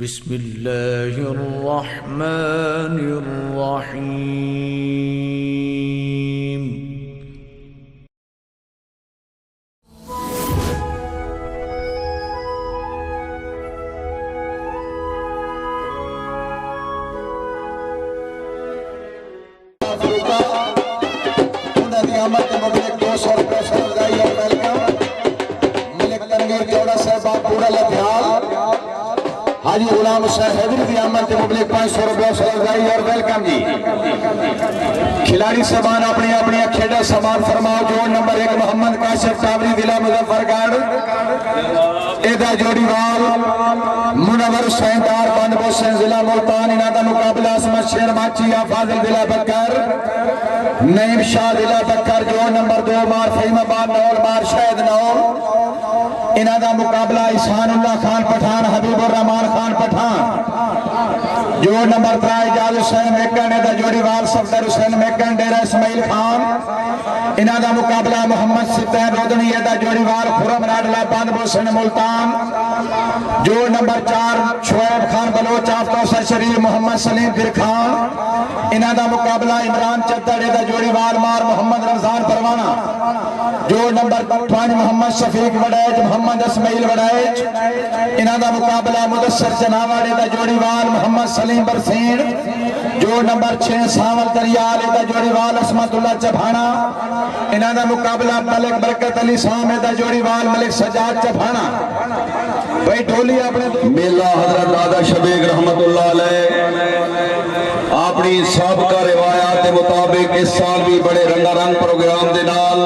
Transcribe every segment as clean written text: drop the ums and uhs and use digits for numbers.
बिस्मिल्लाहिर्रहमानिर्रहीम। हाजी गुलाम हुसैन हैदरी की आमद के मुबलिक 500 रुपया सलाही और वेलकम जी। खिलाड़ी सामान अपनी अपनी खेड़ा सामान फरमाओ। जोड़ नंबर 1 मोहम्मद काशिफ टावरी जिला मुजफ्फरगढ़ एदा जोड़ीवाल मुनवर हुसैनदार बंद बोसन जिला मुल्तान इना दा मुकाबला असमत शेर माचिया फाजिल जिला बकर नईम शाह जिला बकर। जोड़ नंबर 2 मार फहीमाबाद नौल मार शायद नौल इना दा मुकाबला इसानुल्लाह खान पठान हबीबुर रहमान खान पठान। जोड़ नंबर 3 इजाज हुसैन मेकन एदा जोड़ीवाल सफदर हुसैन मेकन डेरा इस्माइल खान इना दा मुकाबला मोहम्मद सिद्दीन रोदनी एदा जोड़ीवाल खुरम राडला बंद बोसन मुल्तान। जोड़ नंबर 4 शुएब खान बलोच आफ्ताब शरीफ मोहम्मद सलीम फिर खान इना दा मुकाबला इमरान चद्दड़ एदा जोड़ीवाल मार मोहम्मद रमजान परवाना। जोड़ नंबर 5 मोहम्मद शफीक वड़ैच मोहम्मद इस्माइल वड़ैच इना दा मुकाबला मुदस्सर जनावर एदा जोड़ीवाल मोहम्मद सलीम बरसीन। जोड़ नंबर 6 सावल दरियाल एदा जोड़ीवाल असमतुल्लाह चभाना इना दा मुकाबला मलिक बरकत अली साम एदा जोड़ीवाल मलिक सजाद चभाना। भाई ढोली अपने मेला हजरत दादा शबीक रहमतुल्लाह अलैह अपनी साबका रिवायात के मुताबिक इस साल भी बड़े रंगारंग प्रोग्राम के नाल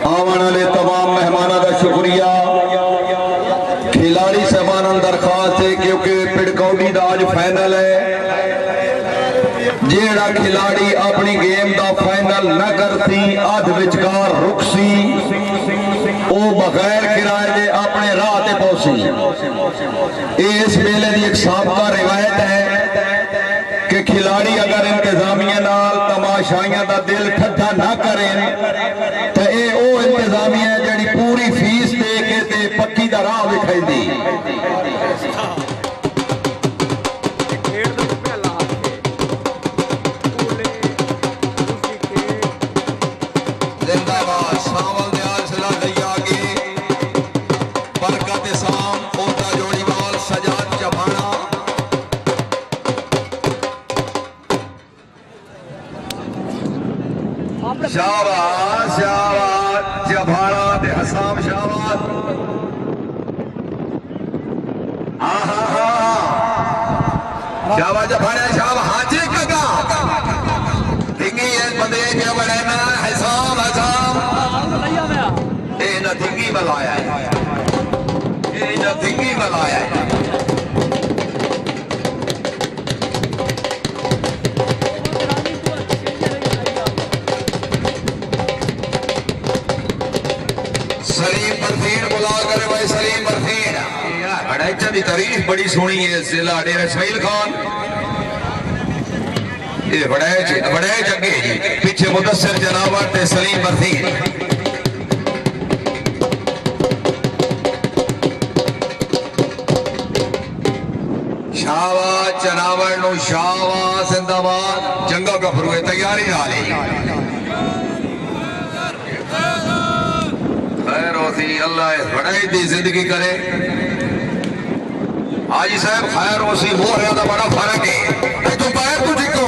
आवन वाले तमाम मेहमानों का शुक्रिया। खिलाड़ी साहबान दरखास्त है क्योंकि पिड़कौडी का आज फाइनल है। जेड़ा खिलाड़ी अपनी गेम का फाइनल न करती अध विचकार रुकसी वो बगैर किराए के अपने राह ते पहुंची। इस मेले की एक साबका रिवायत है कि खिलाड़ी अगर इंतजामिया नाल तमाशाइयां का दिल ठट्ठा ना करें तो ये वो इंतजामिया जी पूरी फीस दे के ते पक्की का राह विखाई। शाबाश शाबाश जभाड़ा ते हसाम शाबाश। शाबाश जभाड़ा शाबाश हाजी काका धिंगी है बंदे के बड़े ना हसाम हसाम ए ना धिंगी बलाया है ए ना धिंगी बलाया है। सलीम बरसीन बुला करे भाई सलीम बरसीन बड़ैचा की तारीफ बड़ी सोहनी है। जिला डेरा इस्माइल खान ये बड़ैच अगे जी पीछे मुदस्सिर जनावर ते सलीम बरसीन। शाबाश जनावर नु शाबाश जिंदाबाद जंगा गफरू तैयारी नाल अल्लाह बड़ाई दी जिंदगी करे। हाजी साहब खैर होसी वो है तो बड़ा फर्क है तू पैर तू ठीक हो।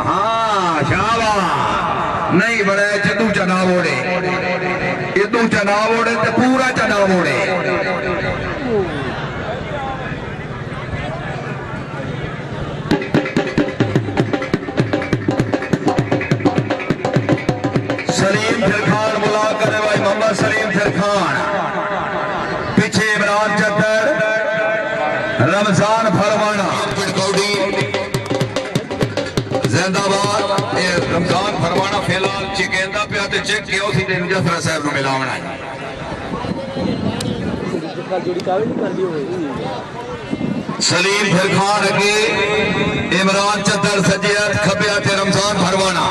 हाँ शाबाश नहीं बड़ा जदू चनाव ओढ़े इदू चनाव ओढ़े तो पूरा चनाव ओढ़े। सलीम फिर खान बुला करे भाई मोहम्मद सलीम फिर खान पीछे इमरान चद्दड़ रमजान फरवाना जिंदाबाद। रमजान फरवाना फिलहाल चिकेंदा पे आते चेक किया उसी दिन जफरा साहब को मिलावना है। सलीम फिर खान अगे इमरान चद्दड़ सज्जे खब्बे रमजान फरवाना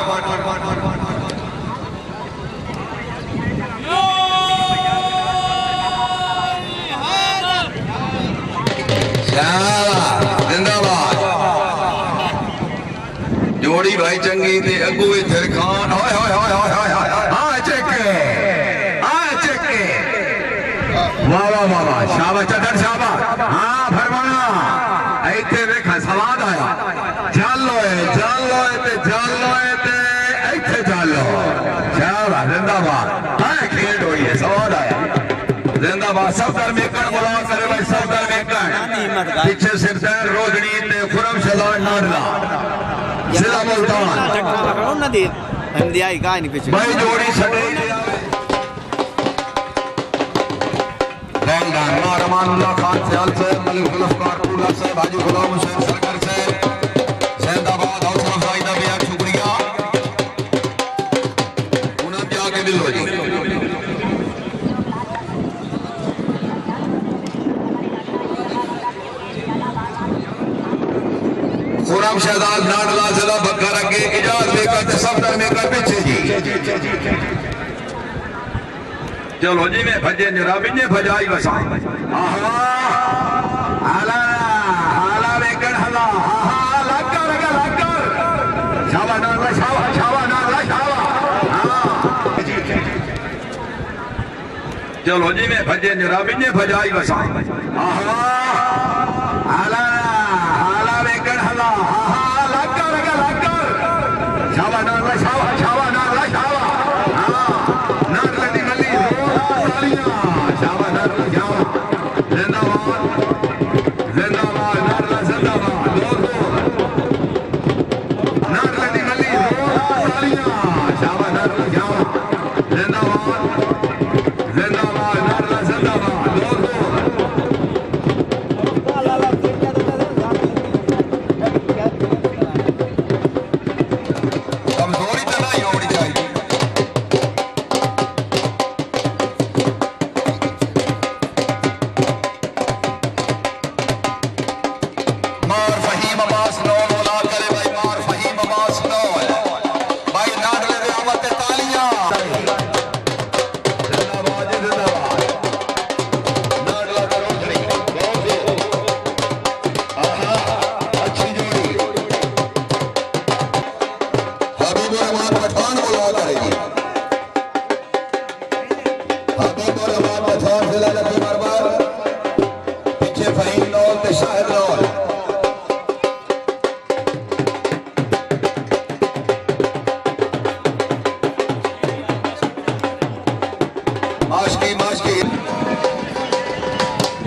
जोड़ी भाई चंगी ते अगू इधर खान होय होय होय होय होय होय आ चेके वाह वाह वाह वाह शाबाश चदर शाबाश हां फरमाना इथे देख सवाद आया चलो ते इथे चलो शाबाश जिंदाबाद हां खेल हुई है सवाद आया जिंदाबाद सफदर में कण बुला करे भाई सफदर में कण पीछे सिरदार रोजनी ते खुरम शलान नाडला जिला मुल्तान ना दे हम दिया ही का नहीं पीछे भाई जोड़ी सटे रहमानुल्लाह खान सियाल से मलिक गुलफकार टूला से भाजी गुलाम हुसैन सरकार से जैदाबाद हौसला अफजाई का बेहद शुक्रिया उन्हें जाके दिल हो जी खुरम शहजाद नाडला जिला बकर अगे इजाजत देकर सफदर में कर पीछे जी चलो जी मैं भजे निराबी ने भजाई बसा आहा हाला हाला लेकर हला आहा लकर शाबा ना शाबा हां चलो जी मैं भजे निराबी ने भजाई बसा आहा हाला हाला लेकर हला आहा लकर शाबा ना शाबा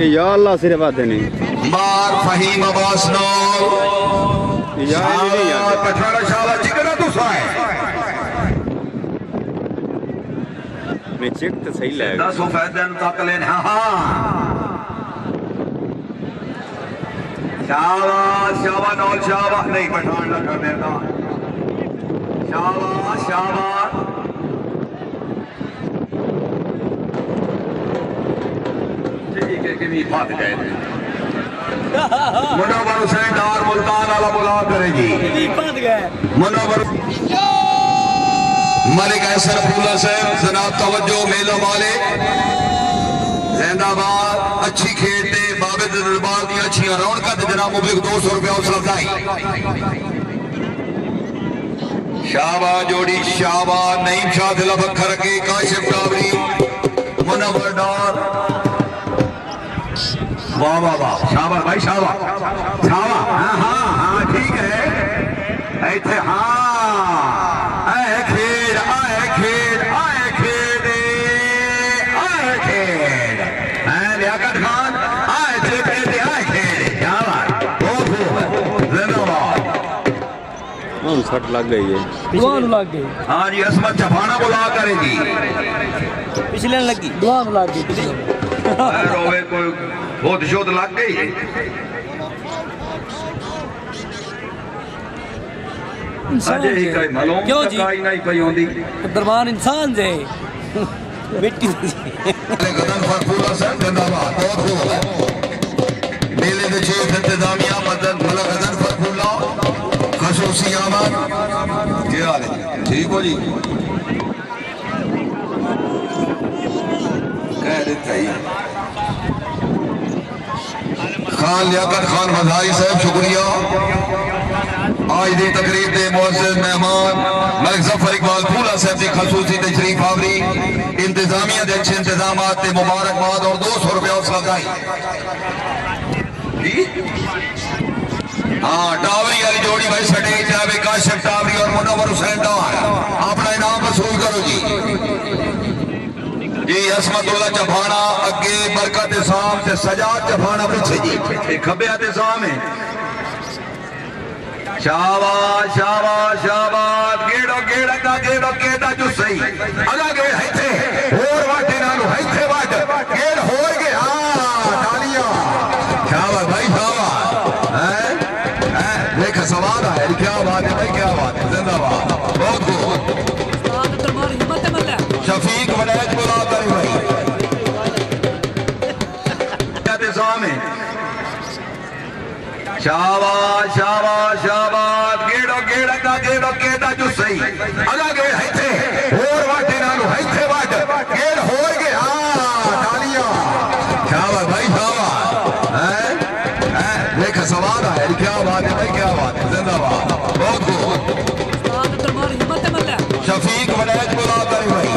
या अल्लाह सिर्फ बात नहीं मार फहीम अब्बास नो या नहीं यार पठाड़ा शाला जिगरा तो साए मैं चेक तो सही लगा 10 फैदन तक लेन हां शाबाश नौल शाबाश नहीं पठान ना कर देता शाबाश भी फट गए मुनव्वर हुसैन डार मुल्तान वाला बुला करेगी मुनव्वर मलिक ऐसर फूला साहब जनाब तवज्जो मेला वाले जिंदाबाद अच्छी खेलते बाबे दरबार दी अच्छी रौनक ते जनाब मुबलिक 200 रुपया हौसला अफजाई शाबाश जोड़ी शाबाश नईम शाह दिला बखर के काशिफ टावरी मुनव्वर डार वाह वाह वाह शाबाश भाई शाबाश हाँ ठीक है ऐसे हाँ खेल लियाकत खान खेल सट लग गई है लग गई हाँ जी असमत चफाना बुला करेगी पिछले लगी दुआन लग गई रोवे कोई बहुत शोध लग गई अजय ही कई मालूम क्यों जी नहीं पई होंदी दरबार इंसान जे बेटी गदन फरफूला सर जिंदाबाद बहुत खूब मेले दे चीफ इंतजामिया मदन भला गदन फरफूला खसूसी आमद क्या हाल है ठीक हो जी कह देता ही खान लियाकत खान बधाई साहब शुक्रिया आज की तकरीब के मुअज़्ज़िज़ मेहमान मलिक ज़फ़र इकबाल फूला साहब की खसूसी तशरीफ आवरी इंतजामिया के अच्छे इंतजाम से मुबारकबाद और 200 रुपया हौसला अफजाई। हाँ टावरी वाली जोड़ी भाई सटे जावे काशिफ टावरी और मुनव्वर हुसैन टावर अपना इनाम वसूल करो जी। जी असमतुल्ला चफाना अगे बरकत साम से सजाद चफाना पीछे जी खब्बे हाथ साम है। शाबाश शाबाश शाबाश गेड़ो गेड़ा का गेड़ो केड़ा जो सही अगा गेड़ है थे होर वाटे नालू है थे वाट गेड़ होर के तालियां शाबाश भाई शाबाश हैं देख सवाल है क्या बात है भाई क्या बात है जिंदाबाद बहुत खूब शफीक वलैद बुला करे भाई इंतजाम है। शाबाश शाबाश शाबाश गेड़ो गेड़ा का गेड़ो केड़ा जो सही अगा गेड़ है थे होर वाटे नालू है थे वाट गेड़ होर के तालियां शाबाश भाई शाबाश हैं देख सवाल है क्या बात है भाई क्या बात है जिंदाबाद बहुत खूब शफीक वलैद बुला करे भाई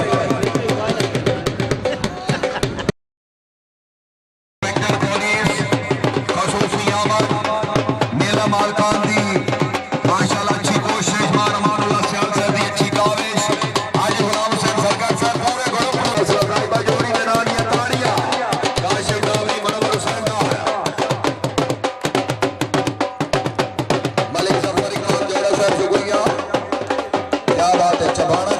क्या बात है चबाना